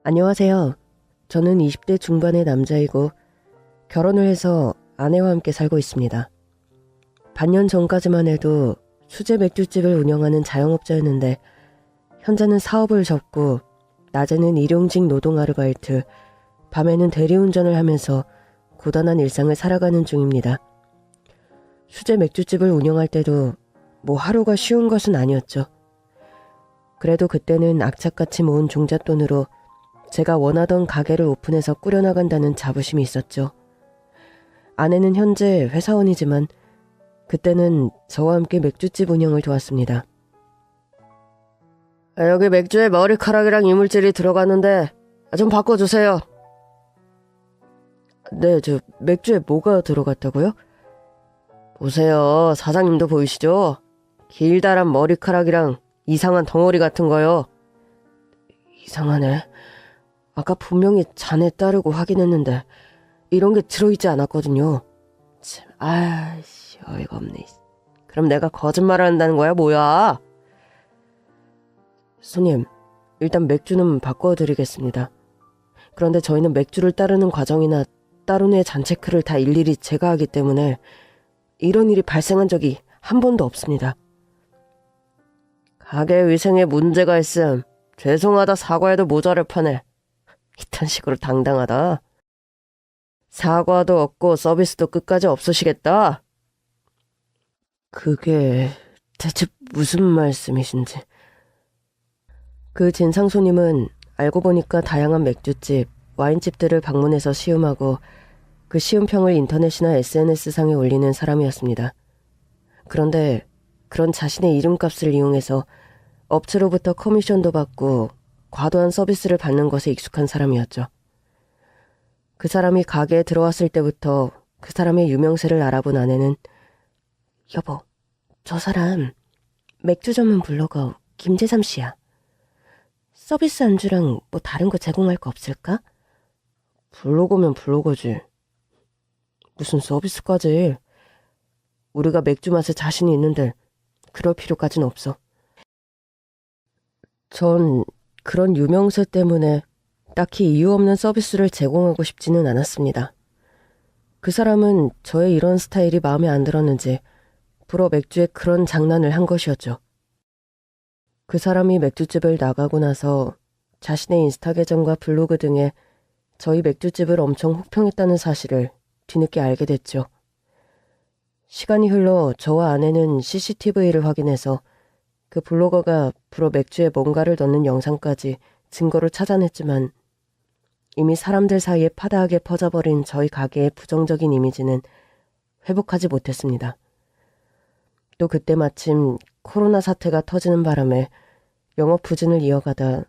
안녕하세요. 저는 20대 중반의 남자이고 결혼을 해서 아내와 함께 살고 있습니다. 반년 전까지만 해도 수제 맥주집을 운영하는 자영업자였는데 현재는 사업을 접고 낮에는 일용직 노동 아르바이트, 밤에는 대리운전을 하면서 고단한 일상을 살아가는 중입니다. 수제 맥주집을 운영할 때도 뭐 하루가 쉬운 것은 아니었죠. 그래도 그때는 악착같이 모은 종잣돈으로 제가 원하던 가게를 오픈해서 꾸려나간다는 자부심이 있었죠. 아내는 현재 회사원이지만 그때는 저와 함께 맥주집 운영을 도왔습니다. 여기 맥주에 머리카락이랑 이물질이 들어가는데 좀 바꿔주세요. 네, 저 맥주에 뭐가 들어갔다고요? 보세요. 사장님도 보이시죠? 길다란 머리카락이랑 이상한 덩어리 같은 거요. 이상하네. 아까 분명히 잔에 따르고 확인했는데 이런 게 들어있지 않았거든요. 참, 아이씨, 어이가 없네. 그럼 내가 거짓말을 한다는 거야, 뭐야? 손님, 일단 맥주는 바꿔드리겠습니다. 그런데 저희는 맥주를 따르는 과정이나 따른 후의 잔 체크를 다 일일이 제가 하기 때문에 이런 일이 발생한 적이 한 번도 없습니다. 가게 위생에 문제가 있음 죄송하다 사과해도 모자랄 판에 이딴 식으로 당당하다. 사과도 없고 서비스도 끝까지 없으시겠다. 그게 대체 무슨 말씀이신지. 그 진상 손님은 알고 보니까 다양한 맥주집, 와인집들을 방문해서 시음하고 그 시음평을 인터넷이나 SNS상에 올리는 사람이었습니다. 그런데 그런 자신의 이름값을 이용해서 업체로부터 커미션도 받고 과도한 서비스를 받는 것에 익숙한 사람이었죠. 그 사람이 가게에 들어왔을 때부터 그 사람의 유명세를 알아본 아내는 여보, 저 사람 맥주 전문 블로거 김재삼 씨야. 서비스 안주랑 뭐 다른 거 제공할 거 없을까? 블로거면 블로거지. 무슨 서비스까지. 우리가 맥주 맛에 자신이 있는데 그럴 필요까진 없어. 전 그런 유명세 때문에 딱히 이유 없는 서비스를 제공하고 싶지는 않았습니다. 그 사람은 저의 이런 스타일이 마음에 안 들었는지 불어 맥주에 그런 장난을 한 것이었죠. 그 사람이 맥주집을 나가고 나서 자신의 인스타 계정과 블로그 등에 저희 맥주집을 엄청 혹평했다는 사실을 뒤늦게 알게 됐죠. 시간이 흘러 저와 아내는 CCTV를 확인해서 그 블로거가 불어 맥주에 뭔가를 넣는 영상까지 증거를 찾아냈지만 이미 사람들 사이에 파다하게 퍼져버린 저희 가게의 부정적인 이미지는 회복하지 못했습니다. 또 그때 마침 코로나 사태가 터지는 바람에 영업 부진을 이어가다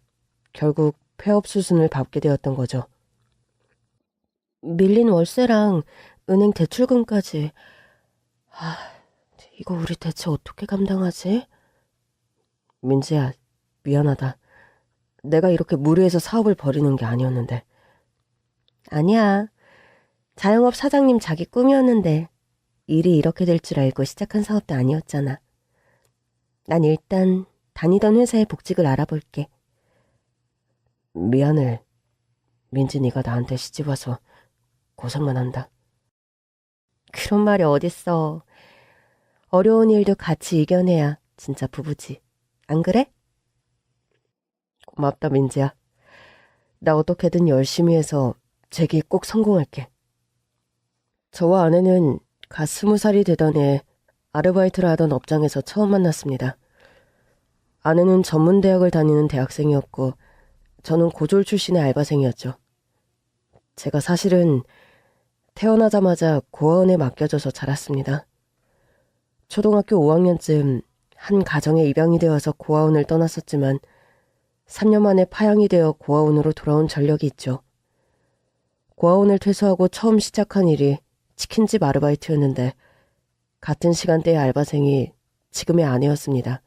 결국 폐업 수순을 밟게 되었던 거죠. 밀린 월세랑 은행 대출금까지. 이거 우리 대체 어떻게 감당하지? 민지야, 미안하다. 내가 이렇게 무리해서 사업을 벌이는 게 아니었는데. 아니야. 자영업 사장님 자기 꿈이었는데 일이 이렇게 될 줄 알고 시작한 사업도 아니었잖아. 난 일단 다니던 회사의 복직을 알아볼게. 미안해. 민지 네가 나한테 시집와서 고생만 한다. 그런 말이 어딨어. 어려운 일도 같이 이겨내야 진짜 부부지. 안 그래? 고맙다 민지야. 나 어떻게든 열심히 해서 재기 꼭 성공할게. 저와 아내는 갓 20살이 되던 해 아르바이트를 하던 업장에서 처음 만났습니다. 아내는 전문대학을 다니는 대학생이었고 저는 고졸 출신의 알바생이었죠. 제가 사실은 태어나자마자 고아원에 맡겨져서 자랐습니다. 초등학교 5학년쯤 한 가정에 입양이 되어서 고아원을 떠났었지만 3년 만에 파양이 되어 고아원으로 돌아온 전력이 있죠. 고아원을 퇴소하고 처음 시작한 일이 치킨집 아르바이트였는데 같은 시간대의 알바생이 지금의 아내였습니다.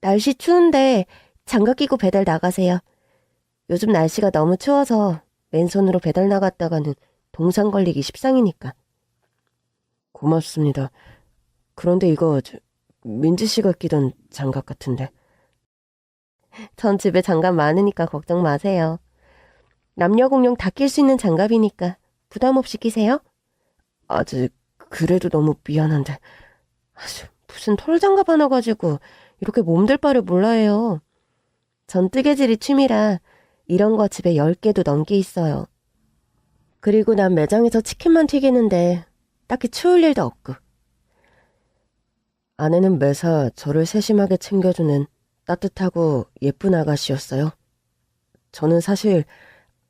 날씨 추운데 장갑 끼고 배달 나가세요. 요즘 날씨가 너무 추워서 맨손으로 배달 나갔다가는 동상 걸리기 십상이니까. 고맙습니다. 그런데 이거 민지 씨가 끼던 장갑 같은데. 전 집에 장갑 많으니까 걱정 마세요. 남녀 공용 다 낄 수 있는 장갑이니까 부담 없이 끼세요. 아직 그래도 너무 미안한데. 무슨 털장갑 하나 가지고 이렇게 몸들 바를 몰라 해요. 전 뜨개질이 취미라 이런 거 집에 10개도 넘게 있어요. 그리고 난 매장에서 치킨만 튀기는데 딱히 추울 일도 없고. 아내는 매사 저를 세심하게 챙겨주는 따뜻하고 예쁜 아가씨였어요. 저는 사실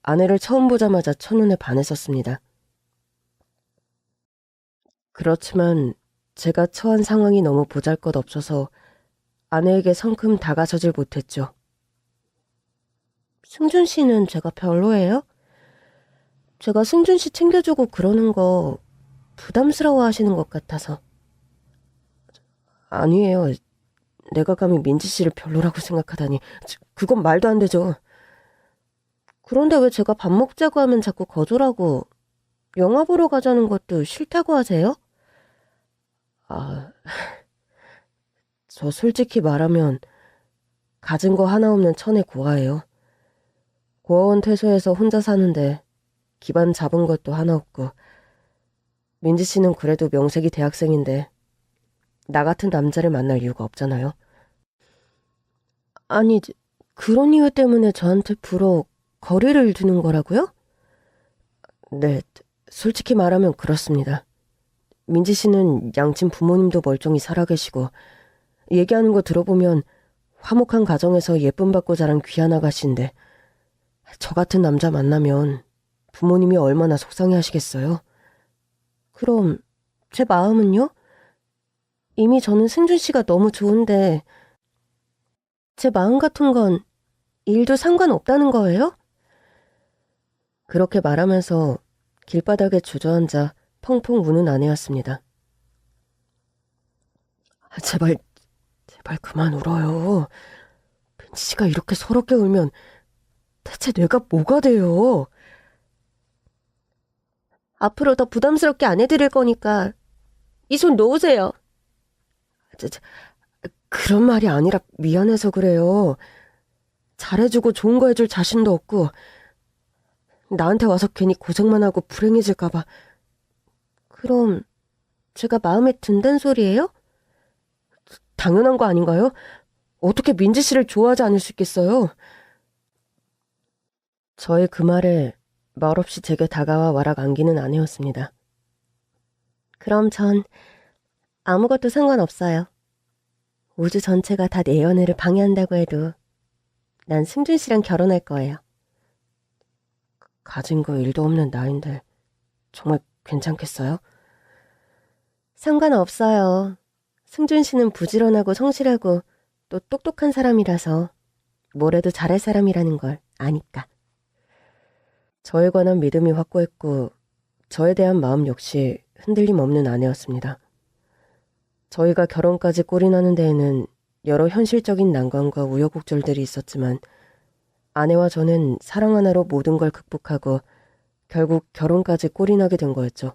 아내를 처음 보자마자 첫눈에 반했었습니다. 그렇지만 제가 처한 상황이 너무 보잘것없어서 아내에게 성큼 다가서질 못했죠. 승준 씨는 제가 별로예요? 제가 승준 씨 챙겨주고 그러는 거 부담스러워 하시는 것 같아서. 아니에요. 내가 감히 민지 씨를 별로라고 생각하다니. 그건 말도 안 되죠. 그런데 왜 제가 밥 먹자고 하면 자꾸 거절하고 영화 보러 가자는 것도 싫다고 하세요? 저 솔직히 말하면 가진 거 하나 없는 천의 고아예요. 고아원 퇴소해서 혼자 사는데 기반 잡은 것도 하나 없고, 민지 씨는 그래도 명색이 대학생인데 나 같은 남자를 만날 이유가 없잖아요. 아니, 그런 이유 때문에 저한테 불어 거리를 두는 거라고요? 네, 솔직히 말하면 그렇습니다. 민지 씨는 양친 부모님도 멀쩡히 살아계시고, 얘기하는 거 들어보면 화목한 가정에서 예쁨 받고 자란 귀한 아가씨인데, 저 같은 남자 만나면 부모님이 얼마나 속상해 하시겠어요? 그럼 제 마음은요? 이미 저는 승준 씨가 너무 좋은데 제 마음 같은 건 일도 상관없다는 거예요? 그렇게 말하면서 길바닥에 주저앉아 펑펑 우는 아내였습니다. 제발 그만 울어요. 민지 씨가 이렇게 서럽게 울면 대체 내가 뭐가 돼요? 앞으로 더 부담스럽게 안 해드릴 거니까 이 손 놓으세요. 그런 말이 아니라 미안해서 그래요. 잘해주고 좋은 거 해줄 자신도 없고, 나한테 와서 괜히 고생만 하고 불행해질까봐. 그럼 제가 마음에 든단 소리예요? 당연한 거 아닌가요? 어떻게 민지 씨를 좋아하지 않을 수 있겠어요? 저의 그 말에 말없이 제게 다가와 와락 안기는 아내였습니다. 그럼 전 아무것도 상관없어요. 우주 전체가 다 내 연애를 방해한다고 해도 난 승준 씨랑 결혼할 거예요. 가진 거 일도 없는 나인데 정말 괜찮겠어요? 상관없어요. 승준 씨는 부지런하고 성실하고 또 똑똑한 사람이라서 뭘 해도 잘할 사람이라는 걸 아니까. 저에 관한 믿음이 확고했고 저에 대한 마음 역시 흔들림 없는 아내였습니다. 저희가 결혼까지 꼴이 나는 데에는 여러 현실적인 난관과 우여곡절들이 있었지만 아내와 저는 사랑 하나로 모든 걸 극복하고 결국 결혼까지 꼴이 나게 된 거였죠.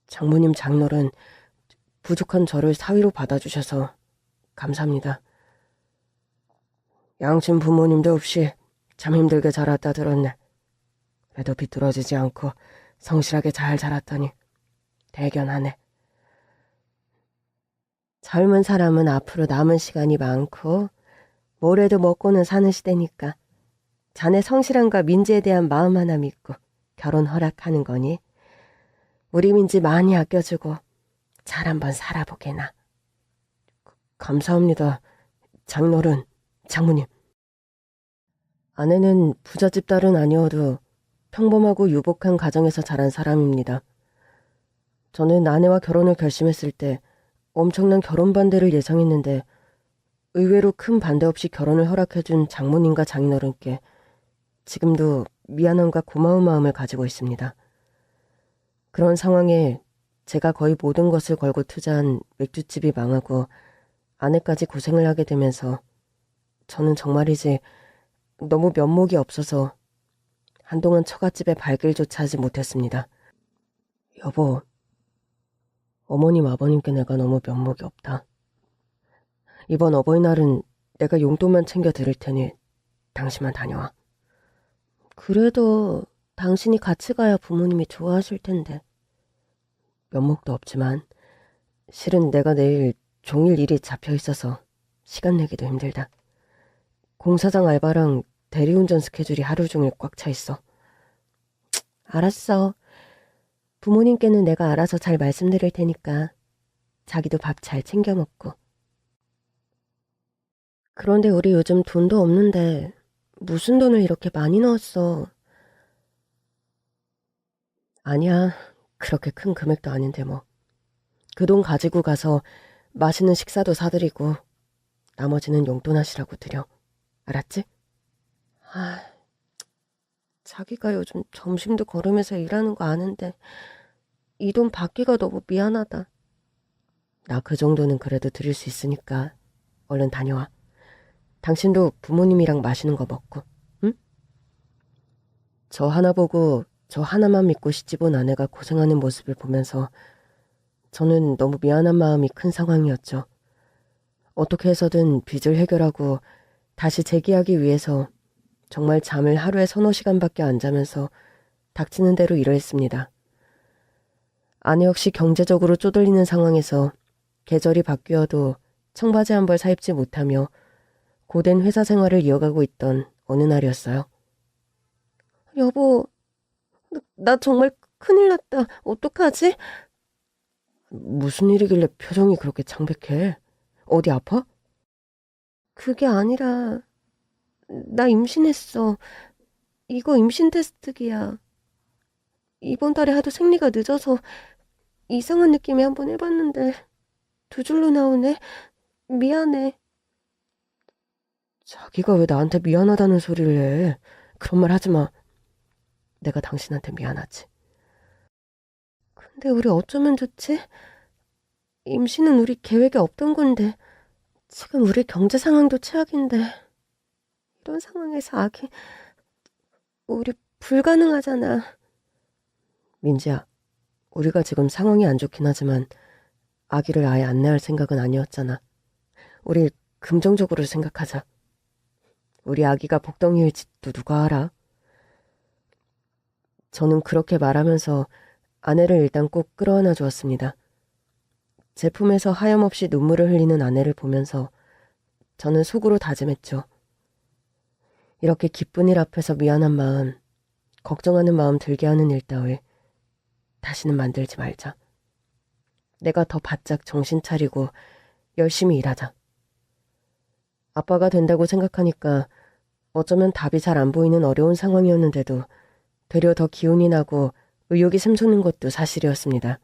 장모님, 장인어른, 부족한 저를 사위로 받아주셔서 감사합니다. 양친 부모님도 없이 참 힘들게 자랐다 들었네. 그래도 비뚤어지지 않고 성실하게 잘 자랐더니 대견하네. 젊은 사람은 앞으로 남은 시간이 많고 뭘 해도 먹고는 사는 시대니까 자네 성실함과 민지에 대한 마음 하나 믿고 결혼 허락하는 거니? 우리 민지 많이 아껴주고 잘 한번 살아보게나. 감사합니다. 장인어른, 장모님. 아내는 부잣집 딸은 아니어도 평범하고 유복한 가정에서 자란 사람입니다. 저는 아내와 결혼을 결심했을 때 엄청난 결혼 반대를 예상했는데 의외로 큰 반대 없이 결혼을 허락해준 장모님과 장인어른께 지금도 미안함과 고마운 마음을 가지고 있습니다. 그런 상황에 제가 거의 모든 것을 걸고 투자한 맥주집이 망하고 아내까지 고생을 하게 되면서 저는 정말이지 너무 면목이 없어서 한동안 처갓집에 발길조차 하지 못했습니다. 여보, 어머님 아버님께 내가 너무 면목이 없다. 이번 어버이날은 내가 용돈만 챙겨 드릴 테니 당신만 다녀와. 그래도 당신이 같이 가야 부모님이 좋아하실 텐데. 면목도 없지만 실은 내가 내일 종일 일이 잡혀 있어서 시간 내기도 힘들다. 공사장 알바랑 대리운전 스케줄이 하루 종일 꽉 차 있어. 알았어. 부모님께는 내가 알아서 잘 말씀드릴 테니까 자기도 밥 잘 챙겨 먹고. 그런데 우리 요즘 돈도 없는데 무슨 돈을 이렇게 많이 넣었어? 아니야, 그렇게 큰 금액도 아닌데 뭐. 그 돈 가지고 가서 맛있는 식사도 사드리고 나머지는 용돈 하시라고 드려. 알았지? 아, 자기가 요즘 점심도 걸으면서 일하는 거 아는데 이 돈 받기가 너무 미안하다. 나 그 정도는 그래도 드릴 수 있으니까 얼른 다녀와. 당신도 부모님이랑 맛있는 거 먹고, 응? 저 하나 보고 저 하나만 믿고 시집온 아내가 고생하는 모습을 보면서 저는 너무 미안한 마음이 큰 상황이었죠. 어떻게 해서든 빚을 해결하고 다시 재기하기 위해서 정말 잠을 하루에 서너 시간밖에 안 자면서 닥치는 대로 일을 했습니다. 아내 역시 경제적으로 쪼들리는 상황에서 계절이 바뀌어도 청바지 한 벌 사입지 못하며 고된 회사 생활을 이어가고 있던 어느 날이었어요. 여보, 나 정말 큰일 났다. 어떡하지? 무슨 일이길래 표정이 그렇게 창백해? 어디 아파? 그게 아니라 나 임신했어. 이거 임신 테스트기야. 이번 달에 하도 생리가 늦어서 이상한 느낌이 한번 해봤는데 두 줄로 나오네. 미안해. 자기가 왜 나한테 미안하다는 소리를 해? 그런 말 하지 마. 내가 당신한테 미안하지. 근데 우리 어쩌면 좋지? 임신은 우리 계획에 없던 건데 지금 우리 경제 상황도 최악인데 이런 상황에서 아기 우리 불가능하잖아. 민지야, 우리가 지금 상황이 안 좋긴 하지만 아기를 아예 안 낳을 생각은 아니었잖아. 우리 긍정적으로 생각하자. 우리 아기가 복덩이일지도 누가 알아? 저는 그렇게 말하면서 아내를 일단 꼭 끌어안아 주었습니다. 제품에서 하염없이 눈물을 흘리는 아내를 보면서 저는 속으로 다짐했죠. 이렇게 기쁜 일 앞에서 미안한 마음, 걱정하는 마음 들게 하는 일 따위 다시는 만들지 말자. 내가 더 바짝 정신 차리고 열심히 일하자. 아빠가 된다고 생각하니까 어쩌면 답이 잘 안 보이는 어려운 상황이었는데도 되려 더 기운이 나고 의욕이 샘솟는 것도 사실이었습니다.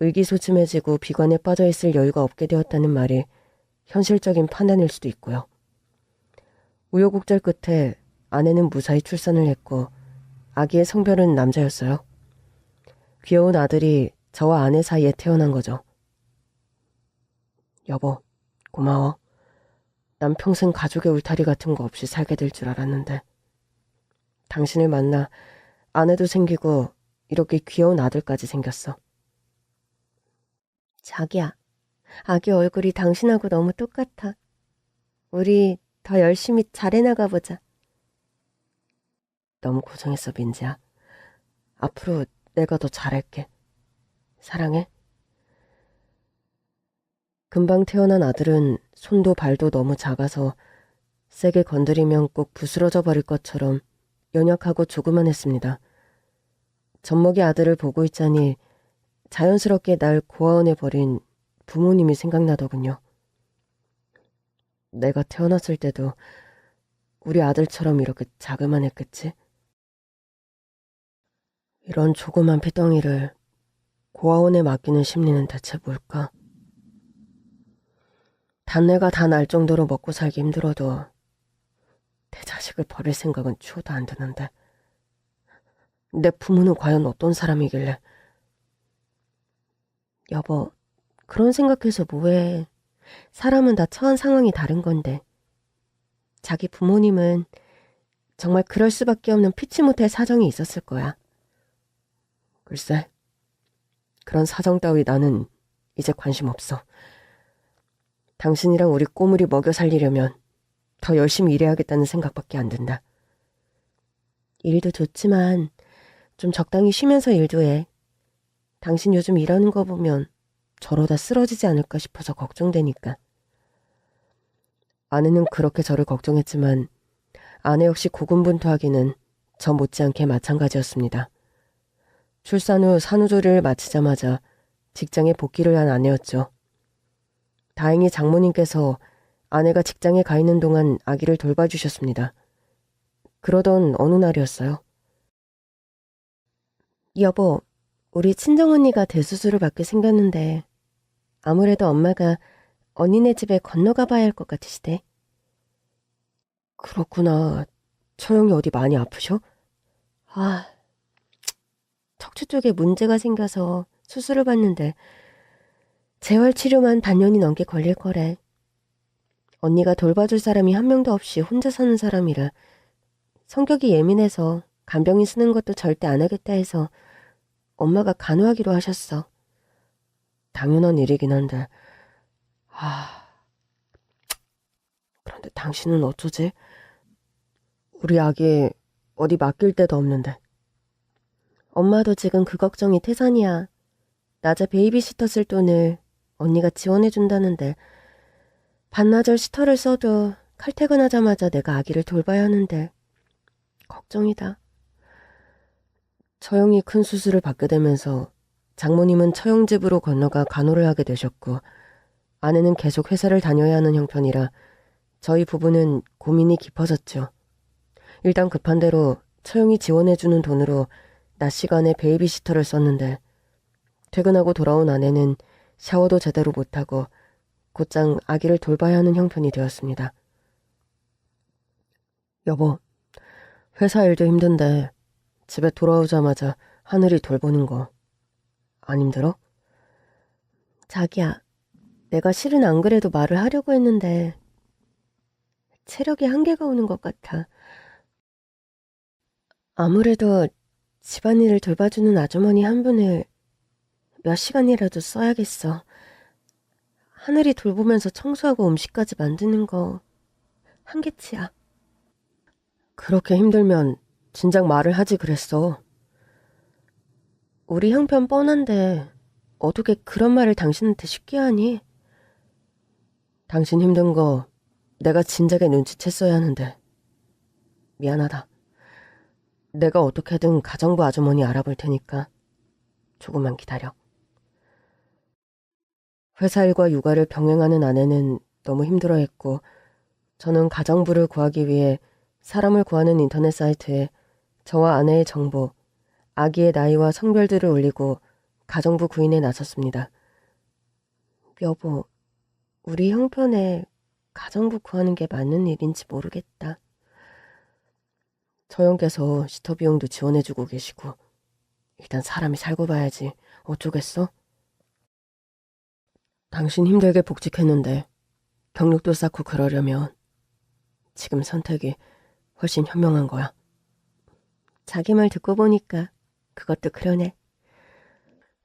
의기소침해지고 비관에 빠져있을 여유가 없게 되었다는 말이 현실적인 판단일 수도 있고요. 우여곡절 끝에 아내는 무사히 출산을 했고 아기의 성별은 남자였어요. 귀여운 아들이 저와 아내 사이에 태어난 거죠. 여보, 고마워. 난 평생 가족의 울타리 같은 거 없이 살게 될 줄 알았는데 당신을 만나 아내도 생기고 이렇게 귀여운 아들까지 생겼어. 자기야, 아기 얼굴이 당신하고 너무 똑같아. 우리 더 열심히 잘해나가 보자. 너무 고생했어, 민지야. 앞으로 내가 더 잘할게. 사랑해. 금방 태어난 아들은 손도 발도 너무 작아서 세게 건드리면 꼭 부스러져 버릴 것처럼 연약하고 조그만했습니다. 젖먹이 아들을 보고 있자니 자연스럽게 날 고아원해버린 부모님이 생각나더군요. 내가 태어났을 때도 우리 아들처럼 이렇게 자그만했겠지? 이런 조그만 피덩이를 고아원에 맡기는 심리는 대체 뭘까? 단내가 다 날 정도로 먹고 살기 힘들어도 내 자식을 버릴 생각은 추호도 안 드는데 내 부모는 과연 어떤 사람이길래. 여보, 그런 생각해서 뭐해. 사람은 다 처한 상황이 다른 건데. 자기 부모님은 정말 그럴 수밖에 없는 피치 못할 사정이 있었을 거야. 글쎄, 그런 사정 따위 나는 이제 관심 없어. 당신이랑 우리 꼬물이 먹여 살리려면 더 열심히 일해야겠다는 생각밖에 안 든다. 일도 좋지만 좀 적당히 쉬면서 일도 해. 당신 요즘 일하는 거 보면 저러다 쓰러지지 않을까 싶어서 걱정되니까. 아내는 그렇게 저를 걱정했지만 아내 역시 고군분투하기는 저 못지않게 마찬가지였습니다. 출산 후 산후조리를 마치자마자 직장에 복귀를 한 아내였죠. 다행히 장모님께서 아내가 직장에 가 있는 동안 아기를 돌봐주셨습니다. 그러던 어느 날이었어요. 여보, 우리 친정언니가 대수술을 받게 생겼는데 아무래도 엄마가 언니네 집에 건너가 봐야 할 것 같으시대. 그렇구나. 처형이 어디 많이 아프셔? 아, 척추 쪽에 문제가 생겨서 수술을 받는데 재활치료만 반년이 넘게 걸릴 거래. 언니가 돌봐줄 사람이 한 명도 없이 혼자 사는 사람이라 성격이 예민해서 간병인 쓰는 것도 절대 안 하겠다 해서 엄마가 간호하기로 하셨어. 당연한 일이긴 한데. 그런데 당신은 어쩌지? 우리 아기 어디 맡길 데도 없는데. 엄마도 지금 그 걱정이 태산이야. 낮에 베이비시터 쓸 돈을 언니가 지원해준다는데 반나절 시터를 써도 칼퇴근하자마자 내가 아기를 돌봐야 하는데 걱정이다. 처형이 큰 수술을 받게 되면서 장모님은 처형집으로 건너가 간호를 하게 되셨고 아내는 계속 회사를 다녀야 하는 형편이라 저희 부부는 고민이 깊어졌죠. 일단 급한 대로 처형이 지원해주는 돈으로 낮 시간에 베이비시터를 썼는데 퇴근하고 돌아온 아내는 샤워도 제대로 못하고 곧장 아기를 돌봐야 하는 형편이 되었습니다. 여보, 회사 일도 힘든데 집에 돌아오자마자 하늘이 돌보는 거 안 힘들어? 자기야, 내가 실은 안 그래도 말을 하려고 했는데 체력이 한계가 오는 것 같아. 아무래도 집안일을 돌봐주는 아주머니 한 분을 몇 시간이라도 써야겠어. 하늘이 돌보면서 청소하고 음식까지 만드는 거 한계치야. 그렇게 힘들면 진작 말을 하지 그랬어. 우리 형편 뻔한데 어떻게 그런 말을 당신한테 쉽게 하니? 당신 힘든 거 내가 진작에 눈치챘어야 하는데 미안하다. 내가 어떻게든 가정부 아주머니 알아볼 테니까 조금만 기다려. 회사 일과 육아를 병행하는 아내는 너무 힘들어했고 저는 가정부를 구하기 위해 사람을 구하는 인터넷 사이트에 저와 아내의 정보, 아기의 나이와 성별들을 올리고 가정부 구인에 나섰습니다. 여보, 우리 형편에 가정부 구하는 게 맞는 일인지 모르겠다. 저 형께서 시터 비용도 지원해주고 계시고 일단 사람이 살고 봐야지 어쩌겠어? 당신 힘들게 복직했는데 경력도 쌓고 그러려면 지금 선택이 훨씬 현명한 거야. 자기 말 듣고 보니까 그것도 그러네.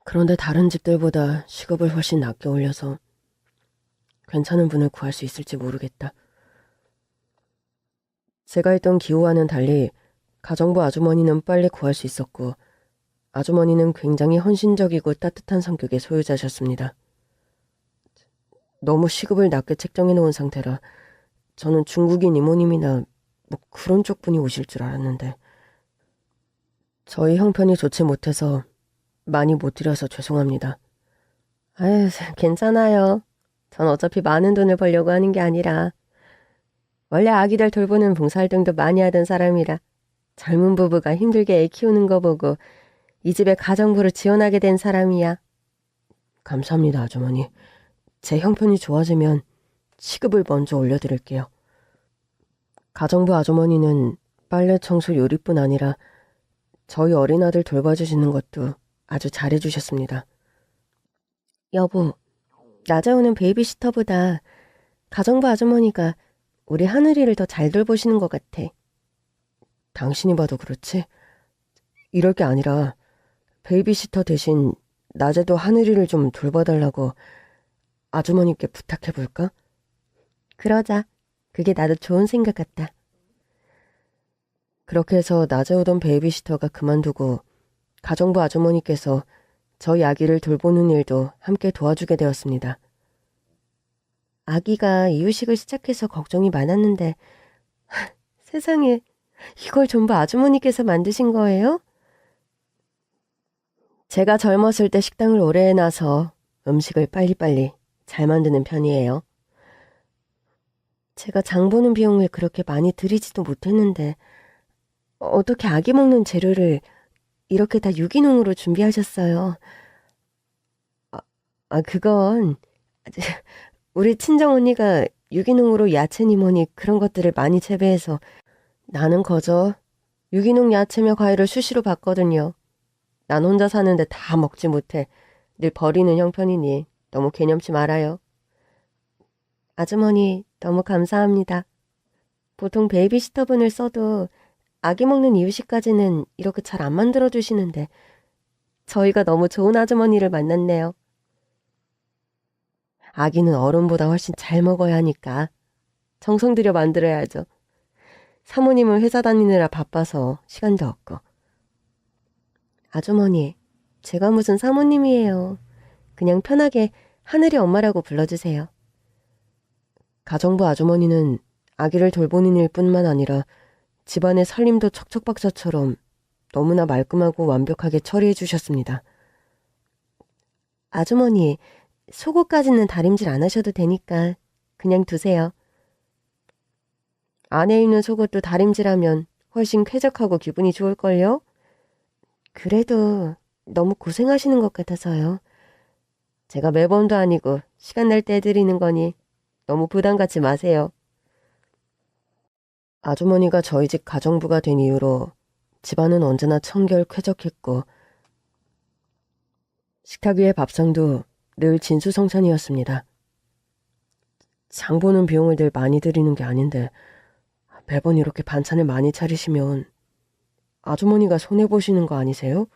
그런데 다른 집들보다 시급을 훨씬 낮게 올려서 괜찮은 분을 구할 수 있을지 모르겠다. 제가 했던 기호와는 달리 가정부 아주머니는 빨리 구할 수 있었고 아주머니는 굉장히 헌신적이고 따뜻한 성격의 소유자셨습니다. 너무 시급을 낮게 책정해 놓은 상태라 저는 중국인 이모님이나 뭐 그런 쪽 분이 오실 줄 알았는데 저희 형편이 좋지 못해서 많이 못 드려서 죄송합니다. 아유, 괜찮아요. 전 어차피 많은 돈을 벌려고 하는 게 아니라 원래 아기들 돌보는 봉사활동도 많이 하던 사람이라 젊은 부부가 힘들게 애 키우는 거 보고 이 집에 가정부를 지원하게 된 사람이야. 감사합니다, 아주머니. 제 형편이 좋아지면 시급을 먼저 올려드릴게요. 가정부 아주머니는 빨래, 청소, 요리뿐 아니라 저희 어린아들 돌봐주시는 것도 아주 잘해주셨습니다. 여보, 낮에 오는 베이비시터보다 가정부 아주머니가 우리 하늘이를 더 잘 돌보시는 것 같아. 당신이 봐도 그렇지? 이럴 게 아니라 베이비시터 대신 낮에도 하늘이를 좀 돌봐달라고 아주머니께 부탁해볼까? 그러자. 그게 나도 좋은 생각 같다. 그렇게 해서 낮에 오던 베이비시터가 그만두고 가정부 아주머니께서 저희 아기를 돌보는 일도 함께 도와주게 되었습니다. 아기가 이유식을 시작해서 걱정이 많았는데 세상에 이걸 전부 아주머니께서 만드신 거예요? 제가 젊었을 때 식당을 오래 해놔서 음식을 빨리빨리 잘 만드는 편이에요. 제가 장 보는 비용을 그렇게 많이 들이지도 못했는데 어떻게 아기 먹는 재료를 이렇게 다 유기농으로 준비하셨어요? 그건 우리 친정 언니가 유기농으로 야채니 뭐니 그런 것들을 많이 재배해서 나는 거저 유기농 야채며 과일을 수시로 받거든요. 난 혼자 사는데 다 먹지 못해 늘 버리는 형편이니 너무 개념치 말아요. 아주머니 너무 감사합니다. 보통 베이비시터분을 써도 아기 먹는 이유식까지는 이렇게 잘 안 만들어 주시는데 저희가 너무 좋은 아주머니를 만났네요. 아기는 어른보다 훨씬 잘 먹어야 하니까 정성 들여 만들어야죠. 사모님은 회사 다니느라 바빠서 시간도 없고. 아주머니, 제가 무슨 사모님이에요. 그냥 편하게 하늘이 엄마라고 불러주세요. 가정부 아주머니는 아기를 돌보는 일뿐만 아니라 집안의 살림도 척척박사처럼 너무나 말끔하고 완벽하게 처리해 주셨습니다. 아주머니, 속옷까지는 다림질 안 하셔도 되니까 그냥 두세요. 안에 입는 속옷도 다림질하면 훨씬 쾌적하고 기분이 좋을걸요? 그래도 너무 고생하시는 것 같아서요. 제가 매번도 아니고 시간 날 때 해드리는 거니 너무 부담 갖지 마세요. 아주머니가 저희 집 가정부가 된 이후로 집안은 언제나 청결 쾌적했고 식탁 위의 밥상도 늘 진수성찬이었습니다. 장 보는 비용을 늘 많이 들이는 게 아닌데 매번 이렇게 반찬을 많이 차리시면 아주머니가 손해보시는 거 아니세요?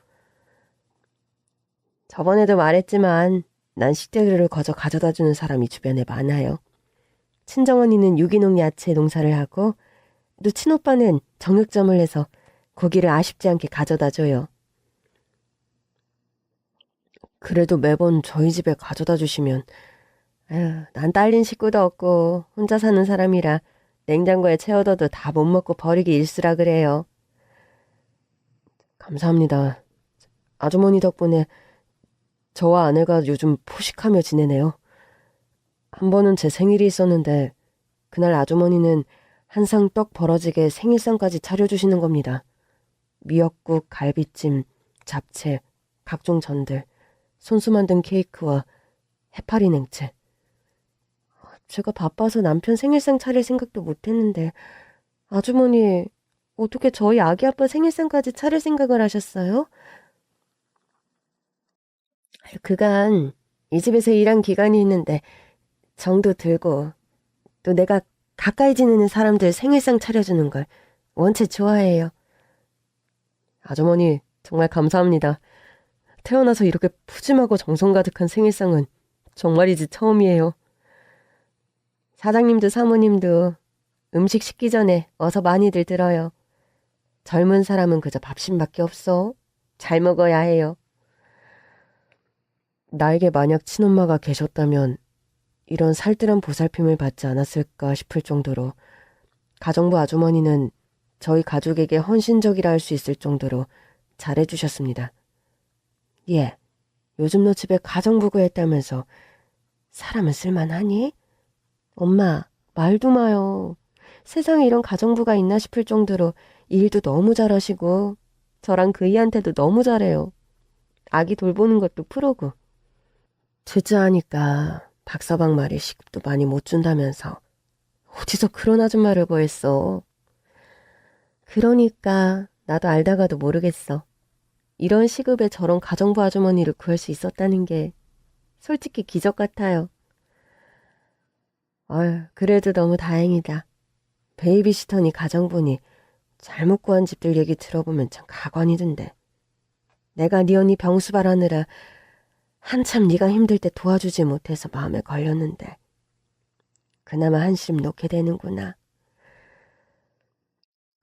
저번에도 말했지만 난 식재료를 거저 가져다주는 사람이 주변에 많아요. 친정언니는 유기농 야채 농사를 하고 또 친오빠는 정육점을 해서 고기를 아쉽지 않게 가져다줘요. 그래도 매번 저희 집에 가져다 주시면 난 딸린 식구도 없고 혼자 사는 사람이라 냉장고에 채워둬도 다 못 먹고 버리기 일쑤라 그래요. 감사합니다. 아주머니 덕분에 저와 아내가 요즘 포식하며 지내네요. 한 번은 제 생일이 있었는데 그날 아주머니는 한상 떡 벌어지게 생일상까지 차려주시는 겁니다. 미역국, 갈비찜, 잡채, 각종 전들, 손수 만든 케이크와 해파리 냉채. 제가 바빠서 남편 생일상 차릴 생각도 못했는데 아주머니 어떻게 저희 아기 아빠 생일상까지 차릴 생각을 하셨어요? 그간 이 집에서 일한 기간이 있는데 정도 들고 또 내가 가까이 지내는 사람들 생일상 차려주는 걸 원체 좋아해요. 아주머니 정말 감사합니다. 태어나서 이렇게 푸짐하고 정성 가득한 생일상은 정말이지 처음이에요. 사장님도 사모님도 음식 식기 전에 어서 많이들 들어요. 젊은 사람은 그저 밥심밖에 없어. 잘 먹어야 해요. 나에게 만약 친엄마가 계셨다면 이런 살뜰한 보살핌을 받지 않았을까 싶을 정도로 가정부 아주머니는 저희 가족에게 헌신적이라 할 수 있을 정도로 잘해주셨습니다. 예, 요즘 너 집에 가정부가 했다면서 사람은 쓸만하니? 엄마, 말도 마요. 세상에 이런 가정부가 있나 싶을 정도로 일도 너무 잘하시고 저랑 그이한테도 너무 잘해요. 아기 돌보는 것도 프로고. 투자하니까 박서방 말이 시급도 많이 못 준다면서 어디서 그런 아줌마를 구했어. 그러니까 나도 알다가도 모르겠어. 이런 시급에 저런 가정부 아주머니를 구할 수 있었다는 게 솔직히 기적 같아요. 그래도 너무 다행이다. 베이비시터니 가정부니 잘못 구한 집들 얘기 들어보면 참 가관이던데. 내가 네 언니 병수발하느라 한참 네가 힘들 때 도와주지 못해서 마음에 걸렸는데 그나마 한심 놓게 되는구나.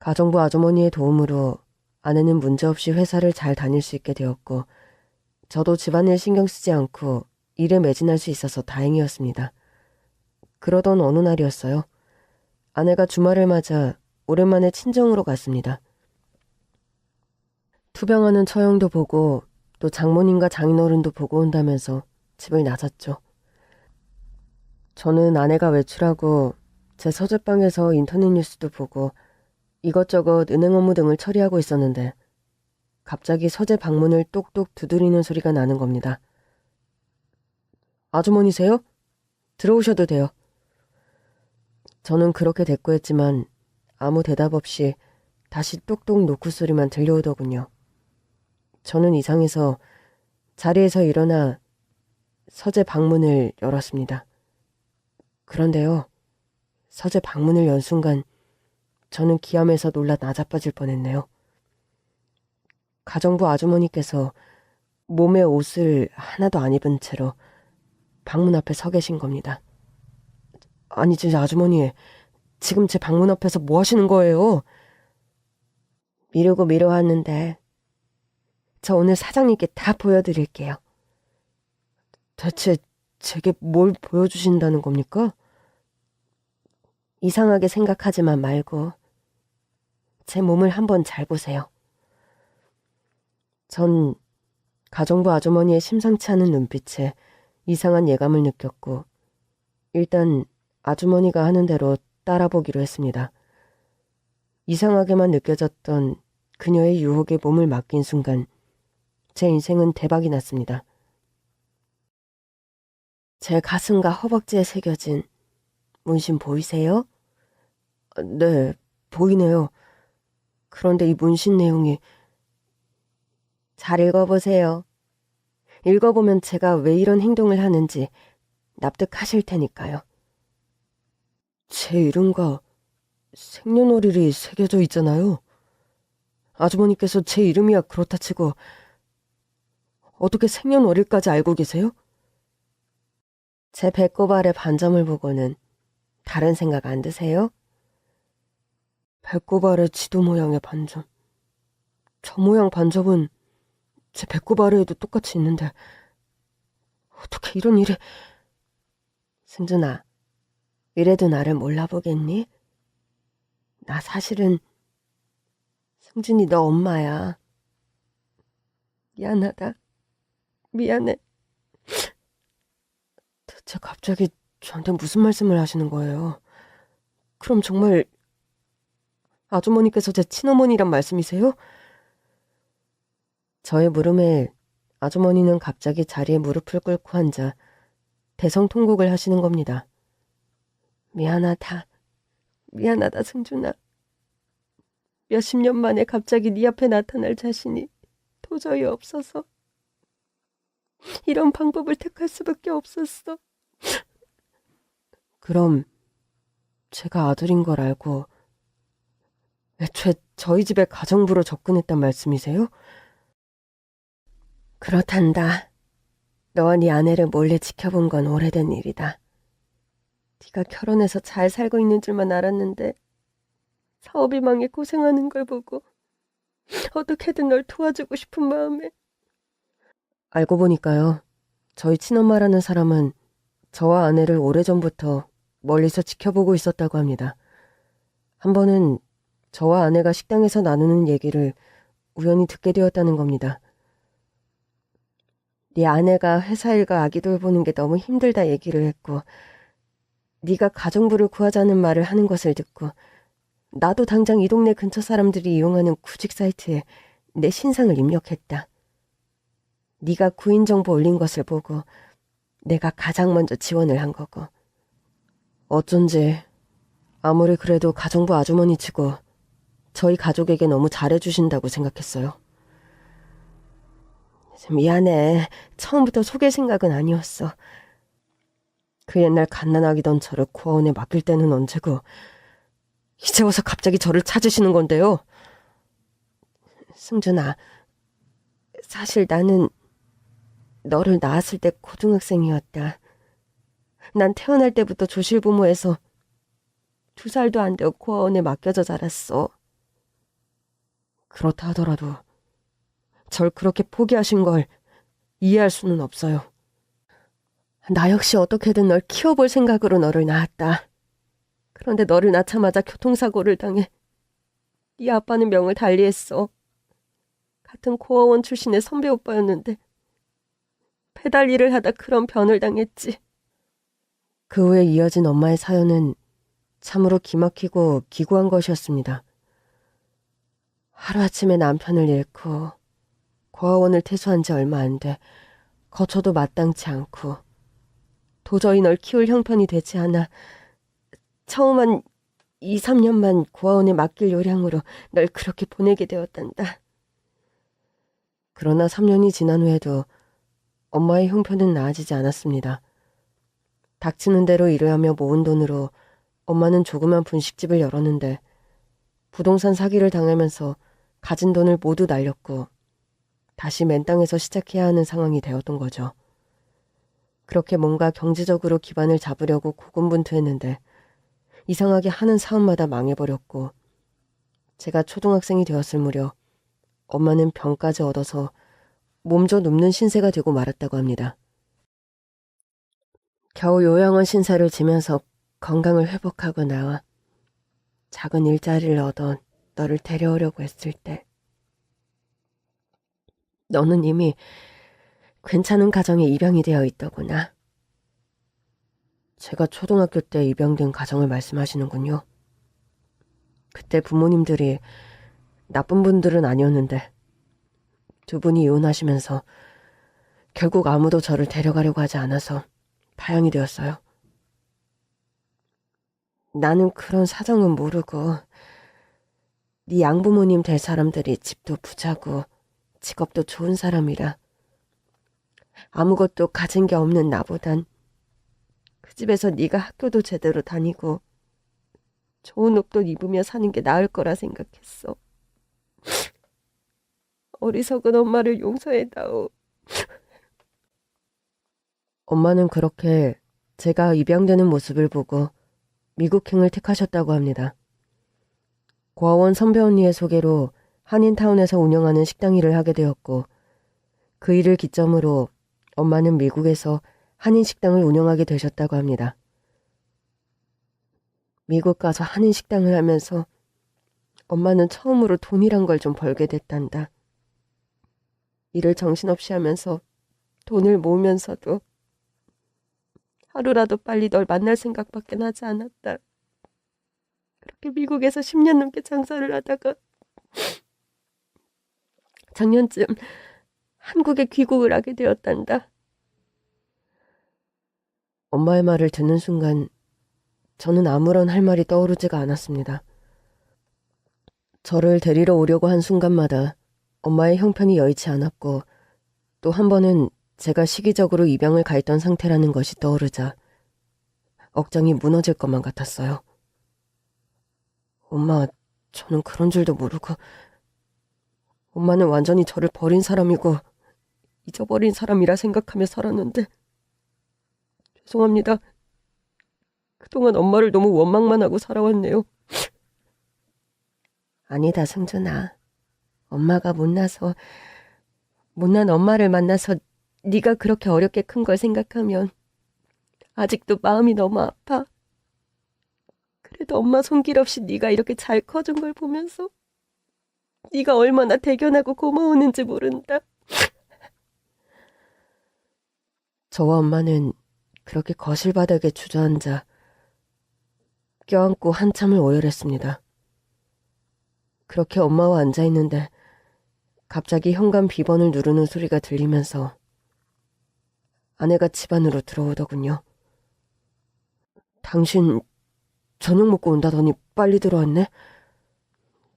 가정부 아주머니의 도움으로 아내는 문제없이 회사를 잘 다닐 수 있게 되었고 저도 집안일 신경 쓰지 않고 일에 매진할 수 있어서 다행이었습니다. 그러던 어느 날이었어요. 아내가 주말을 맞아 오랜만에 친정으로 갔습니다. 투병하는 처형도 보고 또 장모님과 장인어른도 보고 온다면서 집을 나섰죠. 저는 아내가 외출하고 제 서재방에서 인터넷 뉴스도 보고 이것저것 은행 업무 등을 처리하고 있었는데 갑자기 서재 방문을 똑똑 두드리는 소리가 나는 겁니다. 아주머니세요? 들어오셔도 돼요. 저는 그렇게 대꾸했지만 아무 대답 없이 다시 똑똑 노크 소리만 들려오더군요. 저는 이상해서 자리에서 일어나 서재 방문을 열었습니다. 그런데요, 서재 방문을 연 순간 저는 기함에서 놀라 나자빠질 뻔했네요. 가정부 아주머니께서 몸에 옷을 하나도 안 입은 채로 방문 앞에 서 계신 겁니다. 아니, 진짜 아주머니, 지금 제 방문 앞에서 뭐 하시는 거예요? 미루고 미뤄왔는데 저 오늘 사장님께 다 보여드릴게요. 대체 제게 뭘 보여주신다는 겁니까? 이상하게 생각하지만 말고 제 몸을 한번 잘 보세요. 전 가정부 아주머니의 심상치 않은 눈빛에 이상한 예감을 느꼈고 일단 아주머니가 하는 대로 따라보기로 했습니다. 이상하게만 느껴졌던 그녀의 유혹에 몸을 맡긴 순간 제 인생은 대박이 났습니다. 제 가슴과 허벅지에 새겨진 문신 보이세요? 네, 보이네요. 그런데 이 문신 내용이 잘 읽어보세요. 읽어보면 제가 왜 이런 행동을 하는지 납득하실 테니까요. 제 이름과 생년월일이 새겨져 있잖아요. 아주머니께서 제 이름이야 그렇다 치고 어떻게 생년월일까지 알고 계세요? 제 배꼽 아래 반점을 보고는 다른 생각 안 드세요? 배꼽 아래 지도 모양의 반점. 저 모양 반점은 제 배꼽 아래에도 똑같이 있는데 어떻게 이런 일이... 승준아, 이래도 나를 몰라보겠니? 나 사실은 승준이 너 엄마야. 미안하다. 미안해. 대체 갑자기 저한테 무슨 말씀을 하시는 거예요? 그럼 정말 아주머니께서 제 친어머니란 말씀이세요? 저의 물음에 아주머니는 갑자기 자리에 무릎을 꿇고 앉아 대성통곡을 하시는 겁니다. 미안하다. 미안하다, 승준아. 몇십 년 만에 갑자기 네 앞에 나타날 자신이 도저히 없어서 이런 방법을 택할 수밖에 없었어. 그럼 제가 아들인 걸 알고 애초에 저희 집에 가정부로 접근했단 말씀이세요? 그렇단다. 너와 네 아내를 몰래 지켜본 건 오래된 일이다. 네가 결혼해서 잘 살고 있는 줄만 알았는데 사업이 망해 고생하는 걸 보고 어떻게든 널 도와주고 싶은 마음에. 알고 보니까요. 저희 친엄마라는 사람은 저와 아내를 오래전부터 멀리서 지켜보고 있었다고 합니다. 한 번은 저와 아내가 식당에서 나누는 얘기를 우연히 듣게 되었다는 겁니다. 네 아내가 회사 일과 아기 돌보는 게 너무 힘들다 얘기를 했고 네가 가정부를 구하자는 말을 하는 것을 듣고 나도 당장 이 동네 근처 사람들이 이용하는 구직 사이트에 내 신상을 입력했다. 네가 구인 정보 올린 것을 보고 내가 가장 먼저 지원을 한 거고. 어쩐지 아무리 그래도 가정부 아주머니치고 저희 가족에게 너무 잘해주신다고 생각했어요. 미안해. 처음부터 속일 생각은 아니었어. 그 옛날 갓난아기던 저를 고아원에 맡길 때는 언제고 이제 와서 갑자기 저를 찾으시는 건데요. 승준아, 사실 나는 너를 낳았을 때 고등학생이었다. 난 태어날 때부터 조실부모에서 2살도 안 되어 고아원에 맡겨져 자랐어. 그렇다 하더라도 절 그렇게 포기하신 걸 이해할 수는 없어요. 나 역시 어떻게든 널 키워볼 생각으로 너를 낳았다. 그런데 너를 낳자마자 교통사고를 당해 네 아빠는 명을 달리했어. 같은 고아원 출신의 선배 오빠였는데 배달 일을 하다 그런 변을 당했지. 그 후에 이어진 엄마의 사연은 참으로 기막히고 기구한 것이었습니다. 하루아침에 남편을 잃고 고아원을 퇴소한 지 얼마 안 돼 거처도 마땅치 않고 도저히 널 키울 형편이 되지 않아 처음 한 2, 3년만 고아원에 맡길 요량으로 널 그렇게 보내게 되었단다. 그러나 3년이 지난 후에도 엄마의 형편은 나아지지 않았습니다. 닥치는 대로 일을 하며 모은 돈으로 엄마는 조그만 분식집을 열었는데 부동산 사기를 당하면서 가진 돈을 모두 날렸고 다시 맨 땅에서 시작해야 하는 상황이 되었던 거죠. 그렇게 뭔가 경제적으로 기반을 잡으려고 고군분투했는데 이상하게 하는 사업마다 망해버렸고 제가 초등학생이 되었을 무렵 엄마는 병까지 얻어서 몸져 눕는 신세가 되고 말았다고 합니다. 겨우 요양원 신세를 지면서 건강을 회복하고 나와 작은 일자리를 얻어 너를 데려오려고 했을 때 너는 이미 괜찮은 가정에 입양이 되어 있더구나. 제가 초등학교 때 입양된 가정을 말씀하시는군요. 그때 부모님들이 나쁜 분들은 아니었는데 두 분이 이혼하시면서 결국 아무도 저를 데려가려고 하지 않아서 파양이 되었어요. 나는 그런 사정은 모르고 네 양부모님 될 사람들이 집도 부자고 직업도 좋은 사람이라 아무것도 가진 게 없는 나보단 그 집에서 네가 학교도 제대로 다니고 좋은 옷도 입으며 사는 게 나을 거라 생각했어. 어리석은 엄마를 용서해다오. 엄마는 그렇게 제가 입양되는 모습을 보고 미국행을 택하셨다고 합니다. 고아원 선배 언니의 소개로 한인타운에서 운영하는 식당 일을 하게 되었고 그 일을 기점으로 엄마는 미국에서 한인식당을 운영하게 되셨다고 합니다. 미국 가서 한인식당을 하면서 엄마는 처음으로 돈이란 걸 좀 벌게 됐단다. 일을 정신없이 하면서 돈을 모으면서도 하루라도 빨리 널 만날 생각밖에 나지 않았다. 그렇게 미국에서 10년 넘게 장사를 하다가 작년쯤 한국에 귀국을 하게 되었단다. 엄마의 말을 듣는 순간 저는 아무런 할 말이 떠오르지가 않았습니다. 저를 데리러 오려고 한 순간마다 엄마의 형편이 여의치 않았고 또 한 번은 제가 시기적으로 입양을 가 있던 상태라는 것이 떠오르자 억장이 무너질 것만 같았어요. 엄마, 저는 그런 줄도 모르고 엄마는 완전히 저를 버린 사람이고 잊어버린 사람이라 생각하며 살았는데 죄송합니다. 그동안 엄마를 너무 원망만 하고 살아왔네요. 아니다, 승준아. 엄마가 못난 엄마를 만나서 네가 그렇게 어렵게 큰 걸 생각하면 아직도 마음이 너무 아파. 그래도 엄마 손길 없이 네가 이렇게 잘 커준 걸 보면서 네가 얼마나 대견하고 고마웠는지 모른다. 저와 엄마는 그렇게 거실 바닥에 주저앉아 껴안고 한참을 오열했습니다. 그렇게 엄마와 앉아있는데 갑자기 현관 비번을 누르는 소리가 들리면서 아내가 집 안으로 들어오더군요. 당신 저녁 먹고 온다더니 빨리 들어왔네?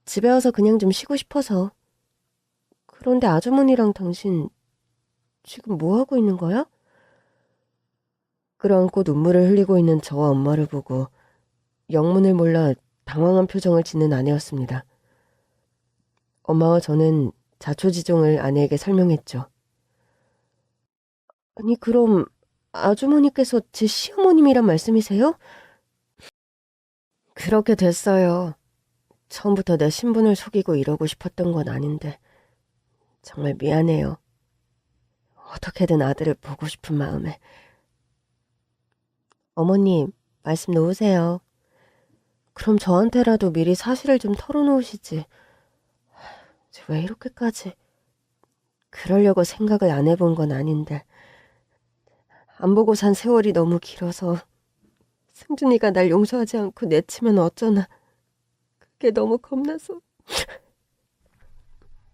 집에 와서 그냥 좀 쉬고 싶어서. 그런데 아주머니랑 당신 지금 뭐 하고 있는 거야? 끌어안고 눈물을 흘리고 있는 저와 엄마를 보고 영문을 몰라 당황한 표정을 짓는 아내였습니다. 엄마와 저는 자초지종을 아내에게 설명했죠. 아니, 그럼 아주머니께서 제 시어머님이란 말씀이세요? 그렇게 됐어요. 처음부터 내 신분을 속이고 이러고 싶었던 건 아닌데 정말 미안해요. 어떻게든 아들을 보고 싶은 마음에. 어머님, 말씀 놓으세요. 그럼 저한테라도 미리 사실을 좀 털어놓으시지. 왜 이렇게까지. 그러려고 생각을 안 해본 건 아닌데. 안 보고 산 세월이 너무 길어서 승준이가 날 용서하지 않고 내치면 어쩌나. 그게 너무 겁나서.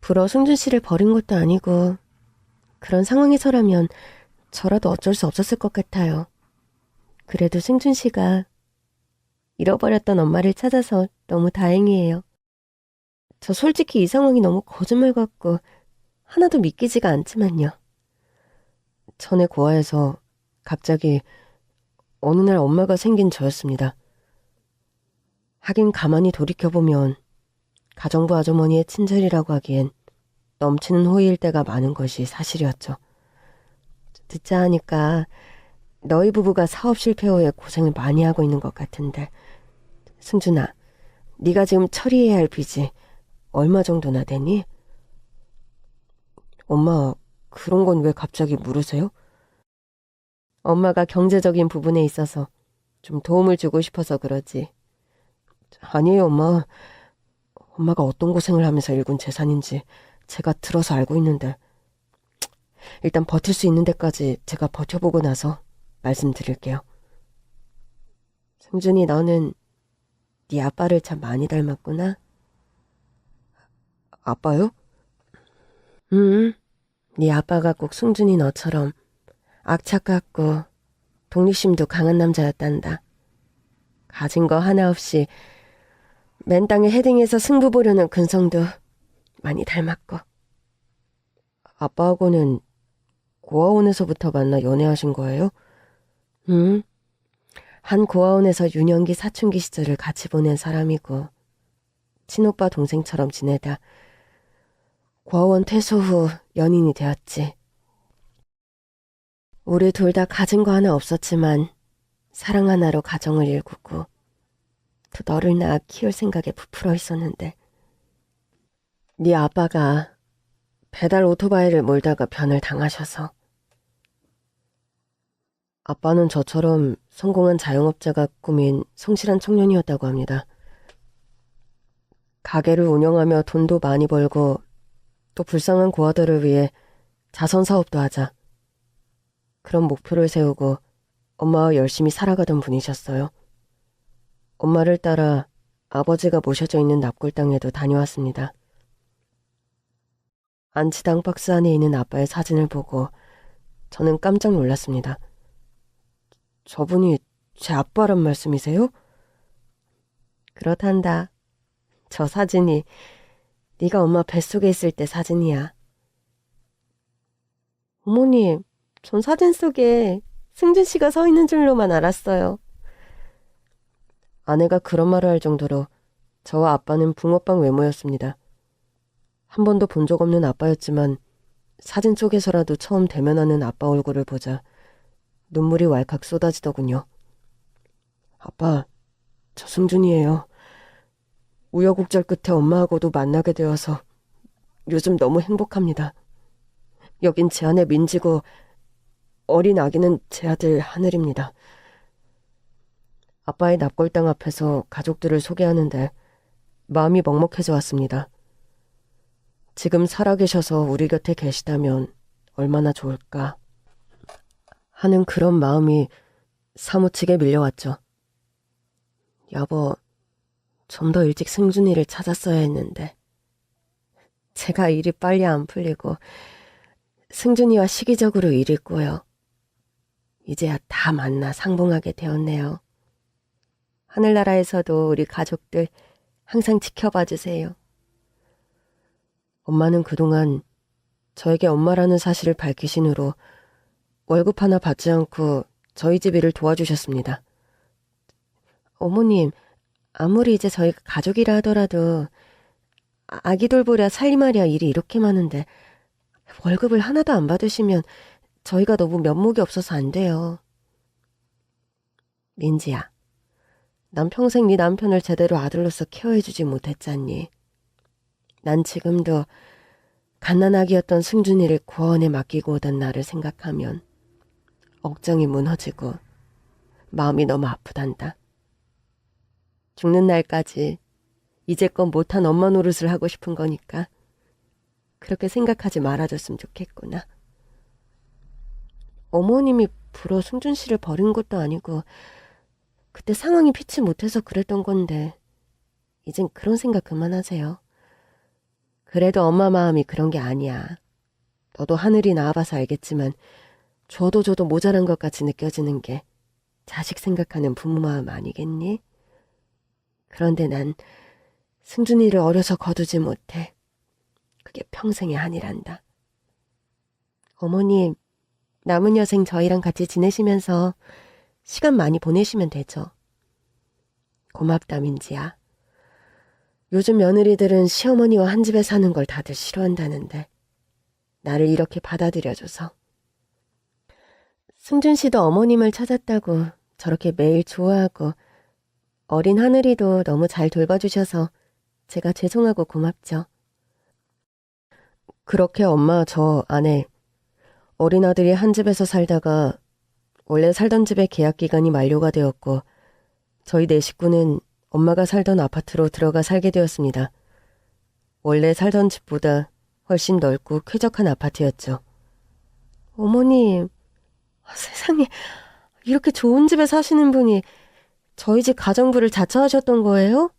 불어 승준 씨를 버린 것도 아니고 그런 상황에서라면 저라도 어쩔 수 없었을 것 같아요. 그래도 승준 씨가 잃어버렸던 엄마를 찾아서 너무 다행이에요. 저 솔직히 이 상황이 너무 거짓말 같고 하나도 믿기지가 않지만요. 천의 고아에서 갑자기 어느 날 엄마가 생긴 저였습니다. 하긴 가만히 돌이켜보면 가정부 아주머니의 친절이라고 하기엔 넘치는 호의일 때가 많은 것이 사실이었죠. 듣자 하니까 너희 부부가 사업 실패 후에 고생을 많이 하고 있는 것 같은데. 승준아, 네가 지금 처리해야 할 빚이 얼마 정도나 되니? 엄마, 그런 건 왜 갑자기 물으세요? 엄마가 경제적인 부분에 있어서 좀 도움을 주고 싶어서 그러지. 아니에요, 엄마. 엄마가 어떤 고생을 하면서 일군 재산인지 제가 들어서 알고 있는데 일단 버틸 수 있는 데까지 제가 버텨보고 나서 말씀드릴게요. 승준이, 너는 네 아빠를 참 많이 닮았구나. 아빠요? 네 아빠가 꼭 승준이 너처럼 악착 같고 독립심도 강한 남자였단다. 가진 거 하나 없이 맨땅에 헤딩해서 승부 보려는 근성도 많이 닮았고. 아빠하고는 고아원에서부터 만나 연애하신 거예요? 한 고아원에서 유년기 사춘기 시절을 같이 보낸 사람이고 친오빠 동생처럼 지내다 고아원 퇴소 후 연인이 되었지. 우리 둘 다 가진 거 하나 없었지만 사랑 하나로 가정을 일구고 또 너를 낳아 키울 생각에 부풀어 있었는데 네 아빠가 배달 오토바이를 몰다가 변을 당하셔서. 아빠는 저처럼 성공한 자영업자가 꾸민 성실한 청년이었다고 합니다. 가게를 운영하며 돈도 많이 벌고 또 불쌍한 고아들을 위해 자선 사업도 하자. 그런 목표를 세우고 엄마와 열심히 살아가던 분이셨어요. 엄마를 따라 아버지가 모셔져 있는 납골당에도 다녀왔습니다. 안치당 박스 안에 있는 아빠의 사진을 보고 저는 깜짝 놀랐습니다. 저분이 제 아빠란 말씀이세요? 그렇단다. 저 사진이 네가 엄마 뱃속에 있을 때 사진이야. 어머님, 전 사진 속에 승준 씨가 서 있는 줄로만 알았어요. 아내가 그런 말을 할 정도로 저와 아빠는 붕어빵 외모였습니다. 한 번도 본 적 없는 아빠였지만 사진 속에서라도 처음 대면하는 아빠 얼굴을 보자 눈물이 왈칵 쏟아지더군요. 아빠, 저 승준이에요. 우여곡절 끝에 엄마하고도 만나게 되어서 요즘 너무 행복합니다. 여긴 제 아내 민지고 어린 아기는 제 아들 하늘입니다. 아빠의 납골당 앞에서 가족들을 소개하는데 마음이 먹먹해져 왔습니다. 지금 살아계셔서 우리 곁에 계시다면 얼마나 좋을까 하는 그런 마음이 사무치게 밀려왔죠. 여보, 좀 더 일찍 승준이를 찾았어야 했는데. 제가 일이 빨리 안 풀리고 승준이와 시기적으로 일이 꼬여 이제야 다 만나 상봉하게 되었네요. 하늘나라에서도 우리 가족들 항상 지켜봐 주세요. 엄마는 그동안 저에게 엄마라는 사실을 밝히신 후로 월급 하나 받지 않고 저희 집 일을 도와주셨습니다. 어머님, 아무리 이제 저희가 가족이라 하더라도 아기 돌보랴 살림하랴 일이 이렇게 많은데 월급을 하나도 안 받으시면 저희가 너무 면목이 없어서 안 돼요. 민지야, 난 평생 네 남편을 제대로 아들로서 케어해주지 못했잖니. 난 지금도 갓난아기였던 승준이를 고아원에 맡기고 오던 나를 생각하면 억장이 무너지고 마음이 너무 아프단다. 죽는 날까지 이제껏 못한 엄마 노릇을 하고 싶은 거니까 그렇게 생각하지 말아줬으면 좋겠구나. 어머님이 불어 승준 씨를 버린 것도 아니고 그때 상황이 피치 못해서 그랬던 건데 이젠 그런 생각 그만하세요. 그래도 엄마 마음이 그런 게 아니야. 너도 하늘이 나와봐서 알겠지만 줘도 모자란 것 같이 느껴지는 게 자식 생각하는 부모 마음 아니겠니? 그런데 난 승준이를 어려서 거두지 못해. 그게 평생의 한이란다. 어머님, 남은 여생 저희랑 같이 지내시면서 시간 많이 보내시면 되죠. 고맙다, 민지야. 요즘 며느리들은 시어머니와 한 집에 사는 걸 다들 싫어한다는데 나를 이렇게 받아들여줘서. 승준 씨도 어머님을 찾았다고 저렇게 매일 좋아하고 어린 하늘이도 너무 잘 돌봐주셔서 제가 죄송하고 고맙죠. 그렇게 엄마 저 아내 어린 아들이 한 집에서 살다가 원래 살던 집의 계약 기간이 만료가 되었고 저희 네 식구는 엄마가 살던 아파트로 들어가 살게 되었습니다. 원래 살던 집보다 훨씬 넓고 쾌적한 아파트였죠. 어머님, 세상에 이렇게 좋은 집에 사시는 분이 저희 집 가정부를 자처하셨던 거예요?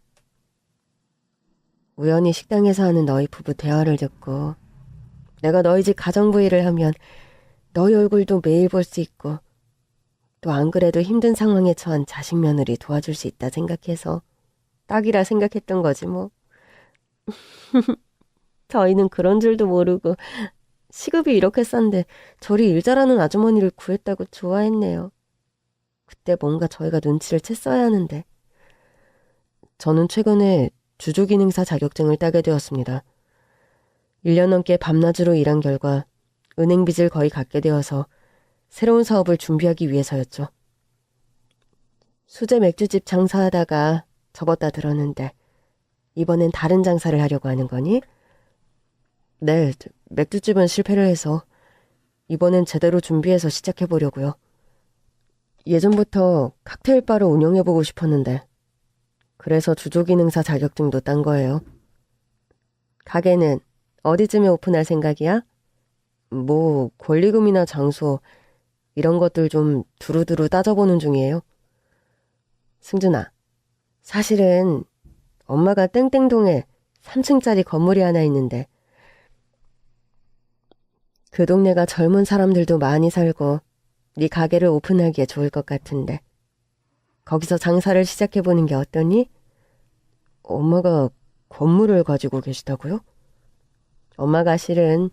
우연히 식당에서 하는 너희 부부 대화를 듣고 내가 너희 집 가정부 일을 하면 너희 얼굴도 매일 볼 수 있고 또 안 그래도 힘든 상황에 처한 자식 며느리 도와줄 수 있다 생각해서 딱이라 생각했던 거지 뭐. 저희는 그런 줄도 모르고 시급이 이렇게 싼데 저리 일 잘하는 아주머니를 구했다고 좋아했네요. 그때 뭔가 저희가 눈치를 챘어야 하는데. 저는 최근에 주주기능사 자격증을 따게 되었습니다. 1년 넘게 밤낮으로 일한 결과 은행 빚을 거의 갚게 되어서 새로운 사업을 준비하기 위해서였죠. 수제 맥주집 장사하다가 접었다 들었는데 이번엔 다른 장사를 하려고 하는 거니? 네, 맥주집은 실패를 해서 이번엔 제대로 준비해서 시작해보려고요. 예전부터 칵테일바를 운영해보고 싶었는데 그래서 주조기능사 자격증도 딴 거예요. 가게는 어디쯤에 오픈할 생각이야? 뭐 권리금이나 장소 이런 것들 좀 두루두루 따져보는 중이에요. 승준아, 사실은 엄마가 땡땡동에 3층짜리 건물이 하나 있는데 그 동네가 젊은 사람들도 많이 살고 네 가게를 오픈하기에 좋을 것 같은데 거기서 장사를 시작해보는 게 어떠니? 엄마가 건물을 가지고 계시다고요? 엄마가 실은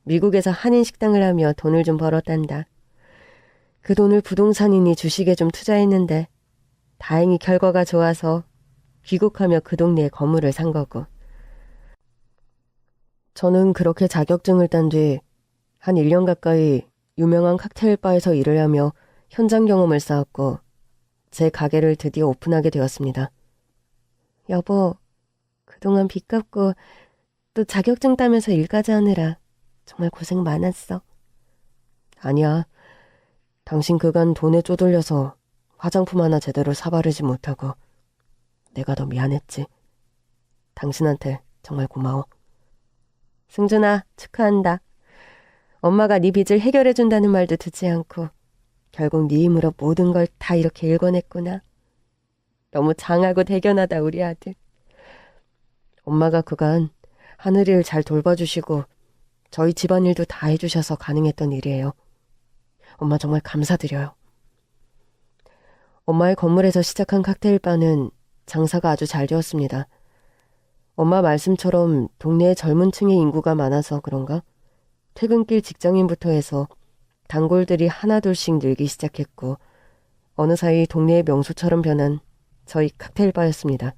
미국에서 한인 식당을 하며 돈을 좀 벌었단다. 그 돈을 부동산이니 주식에 좀 투자했는데 다행히 결과가 좋아서 귀국하며 그 동네에 건물을 산 거고. 저는 그렇게 자격증을 딴 뒤 한 1년 가까이 유명한 칵테일바에서 일을 하며 현장 경험을 쌓았고 제 가게를 드디어 오픈하게 되었습니다. 여보, 그동안 빚 갚고 또 자격증 따면서 일까지 하느라 정말 고생 많았어. 아니야. 당신 그간 돈에 쪼들려서 화장품 하나 제대로 사바르지 못하고 내가 더 미안했지. 당신한테 정말 고마워. 승준아, 축하한다. 엄마가 네 빚을 해결해준다는 말도 듣지 않고 결국 네 힘으로 모든 걸 다 이렇게 일궈냈구나. 너무 장하고 대견하다 우리 아들. 엄마가 그간 하늘이를 잘 돌봐주시고 저희 집안일도 다 해주셔서 가능했던 일이에요. 엄마 정말 감사드려요. 엄마의 건물에서 시작한 칵테일바는 장사가 아주 잘 되었습니다. 엄마 말씀처럼 동네에 젊은 층의 인구가 많아서 그런가? 퇴근길 직장인부터 해서 단골들이 하나둘씩 늘기 시작했고 어느 사이 동네의 명소처럼 변한 저희 칵테일바였습니다.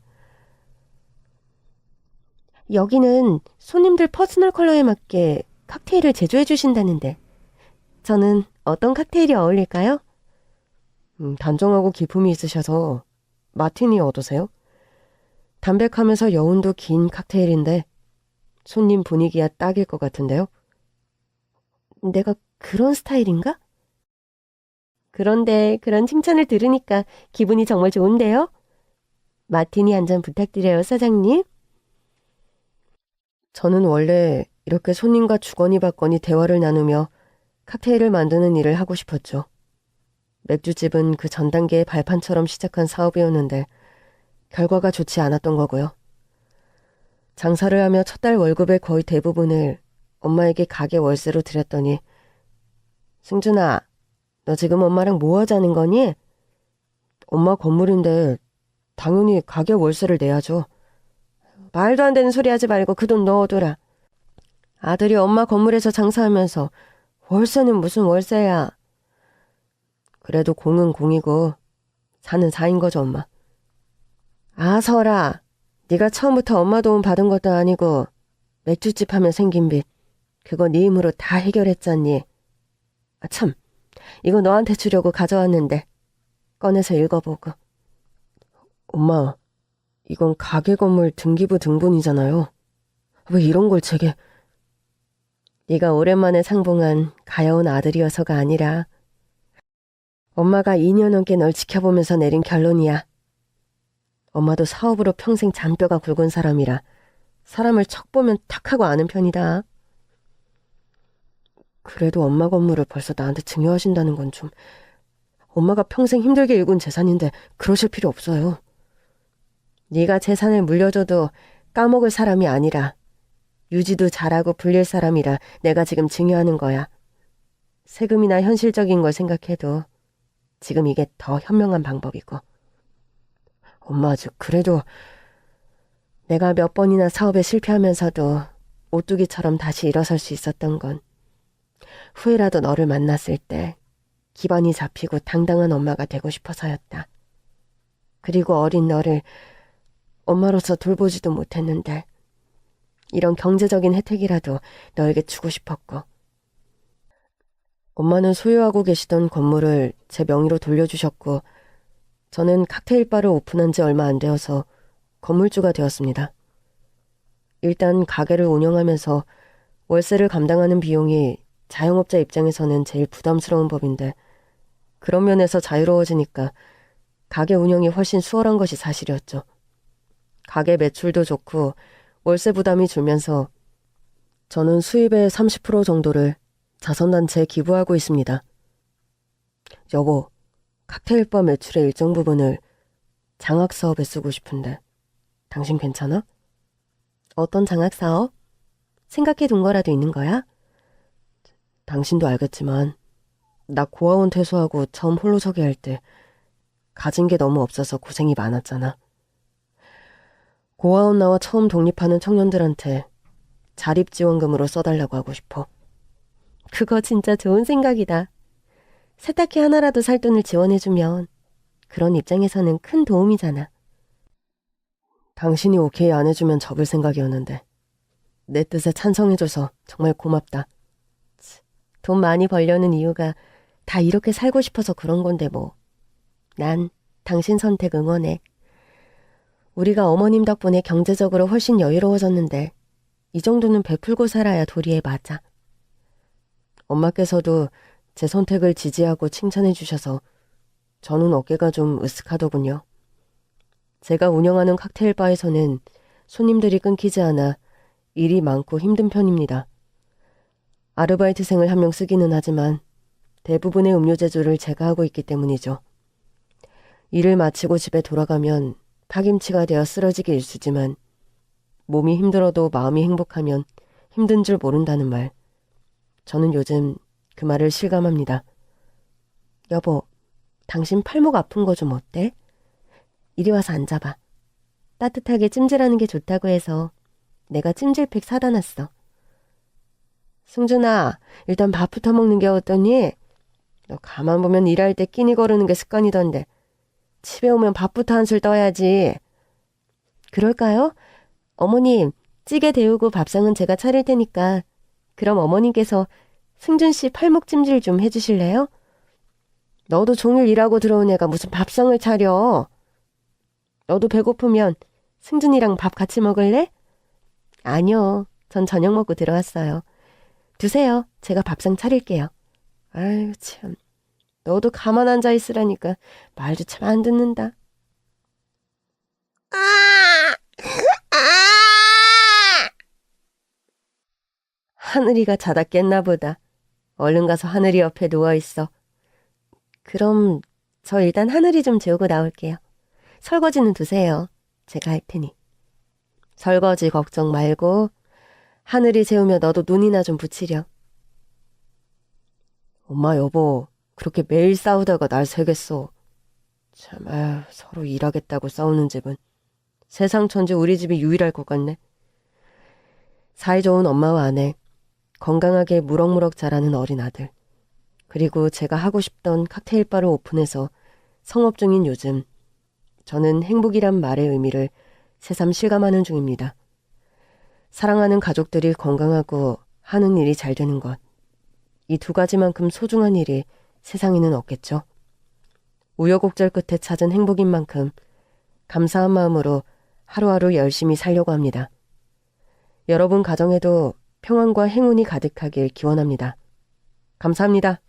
여기는 손님들 퍼스널 컬러에 맞게 칵테일을 제조해 주신다는데 저는 어떤 칵테일이 어울릴까요? 단정하고 기품이 있으셔서 마티니 어떠세요? 담백하면서 여운도 긴 칵테일인데 손님 분위기야 딱일 것 같은데요? 내가 그런 스타일인가? 그런데 그런 칭찬을 들으니까 기분이 정말 좋은데요? 마티니 한 잔 부탁드려요, 사장님. 저는 원래 이렇게 손님과 주거니 받거니 대화를 나누며 칵테일을 만드는 일을 하고 싶었죠. 맥주집은 그 전 단계의 발판처럼 시작한 사업이었는데 결과가 좋지 않았던 거고요. 장사를 하며 첫 달 월급의 거의 대부분을 엄마에게 가게 월세로 드렸더니 승준아, 너 지금 엄마랑 뭐 하자는 거니? 엄마 건물인데 당연히 가게 월세를 내야죠. 말도 안 되는 소리 하지 말고 그 돈 넣어둬라. 아들이 엄마 건물에서 장사하면서 월세는 무슨 월세야. 그래도 공은 공이고 사는 사인 거죠, 엄마. 아서라, 네가 처음부터 엄마 도움 받은 것도 아니고 맥주집 하면 생긴 빚 그거 네 힘으로 다 해결했잖니. 아 참, 이거 너한테 주려고 가져왔는데 꺼내서 읽어보고. 엄마, 이건 가게 건물 등기부 등본이잖아요. 왜 이런 걸 제게... 네가 오랜만에 상봉한 가여운 아들이어서가 아니라 엄마가 2년 넘게 널 지켜보면서 내린 결론이야. 엄마도 사업으로 평생 잔뼈가 굵은 사람이라 사람을 척 보면 탁 하고 아는 편이다. 그래도 엄마 건물을 벌써 나한테 증여하신다는 건 좀... 엄마가 평생 힘들게 일군 재산인데 그러실 필요 없어요. 네가 재산을 물려줘도 까먹을 사람이 아니라 유지도 잘하고 불릴 사람이라 내가 지금 증여하는 거야. 세금이나 현실적인 걸 생각해도 지금 이게 더 현명한 방법이고. 엄마, 그래도 내가 몇 번이나 사업에 실패하면서도 오뚜기처럼 다시 일어설 수 있었던 건 후회라도 너를 만났을 때 기반이 잡히고 당당한 엄마가 되고 싶어서였다. 그리고 어린 너를 엄마로서 돌보지도 못했는데 이런 경제적인 혜택이라도 너에게 주고 싶었고. 엄마는 소유하고 계시던 건물을 제 명의로 돌려주셨고 저는 칵테일 바를 오픈한 지 얼마 안 되어서 건물주가 되었습니다. 일단 가게를 운영하면서 월세를 감당하는 비용이 자영업자 입장에서는 제일 부담스러운 법인데 그런 면에서 자유로워지니까 가게 운영이 훨씬 수월한 것이 사실이었죠. 가게 매출도 좋고 월세 부담이 줄면서 저는 수입의 30% 정도를 자선단체에 기부하고 있습니다. 여보, 칵테일바 매출의 일정 부분을 장학사업에 쓰고 싶은데 당신 괜찮아? 어떤 장학사업? 생각해 둔 거라도 있는 거야? 당신도 알겠지만 나 고아원 퇴소하고 처음 홀로 서게 할 때 가진 게 너무 없어서 고생이 많았잖아. 고아원 나와 처음 독립하는 청년들한테 자립지원금으로 써달라고 하고 싶어. 그거 진짜 좋은 생각이다. 세탁기 하나라도 살 돈을 지원해주면 그런 입장에서는 큰 도움이잖아. 당신이 오케이 안 해주면 접을 생각이었는데 내 뜻에 찬성해줘서 정말 고맙다. 돈 많이 벌려는 이유가 다 이렇게 살고 싶어서 그런 건데 뭐. 난 당신 선택 응원해. 우리가 어머님 덕분에 경제적으로 훨씬 여유로워졌는데 이 정도는 베풀고 살아야 도리에 맞아. 엄마께서도 제 선택을 지지하고 칭찬해 주셔서 저는 어깨가 좀 으쓱하더군요. 제가 운영하는 칵테일 바에서는 손님들이 끊기지 않아 일이 많고 힘든 편입니다. 아르바이트생을 한 명 쓰기는 하지만 대부분의 음료 제조를 제가 하고 있기 때문이죠. 일을 마치고 집에 돌아가면 파김치가 되어 쓰러지기 일쑤지만 몸이 힘들어도 마음이 행복하면 힘든 줄 모른다는 말. 저는 요즘 그 말을 실감합니다. 여보, 당신 팔목 아픈 거 좀 어때? 이리 와서 앉아봐. 따뜻하게 찜질하는 게 좋다고 해서 내가 찜질팩 사다 놨어. 승준아, 일단 밥부터 먹는 게 어떠니? 너 가만 보면 일할 때 끼니 거르는 게 습관이던데 집에 오면 밥부터 한술 떠야지. 그럴까요? 어머님, 찌개 데우고 밥상은 제가 차릴 테니까 그럼 어머님께서 승준 씨 팔목 찜질 좀 해주실래요? 너도 종일 일하고 들어온 애가 무슨 밥상을 차려. 너도 배고프면 승준이랑 밥 같이 먹을래? 아니요. 전 저녁 먹고 들어왔어요. 드세요. 제가 밥상 차릴게요. 아유, 참. 너도 가만 앉아 있으라니까 말도 참 안 듣는다. 하늘이가 자다 깼나 보다. 얼른 가서 하늘이 옆에 누워있어. 그럼 저 일단 하늘이 좀 재우고 나올게요. 설거지는 두세요. 제가 할 테니. 설거지 걱정 말고 하늘이 재우며 너도 눈이나 좀 붙이려. 엄마 여보, 그렇게 매일 싸우다가 날 새겠어. 참, 아휴, 서로 일하겠다고 싸우는 집은 세상 천지 우리 집이 유일할 것 같네. 사이좋은 엄마와 아내, 건강하게 무럭무럭 자라는 어린 아들, 그리고 제가 하고 싶던 칵테일 바를 오픈해서 성업 중인 요즘, 저는 행복이란 말의 의미를 새삼 실감하는 중입니다. 사랑하는 가족들이 건강하고 하는 일이 잘 되는 것, 이 두 가지만큼 소중한 일이 세상에는 없겠죠. 우여곡절 끝에 찾은 행복인 만큼 감사한 마음으로 하루하루 열심히 살려고 합니다. 여러분 가정에도 평안과 행운이 가득하길 기원합니다. 감사합니다.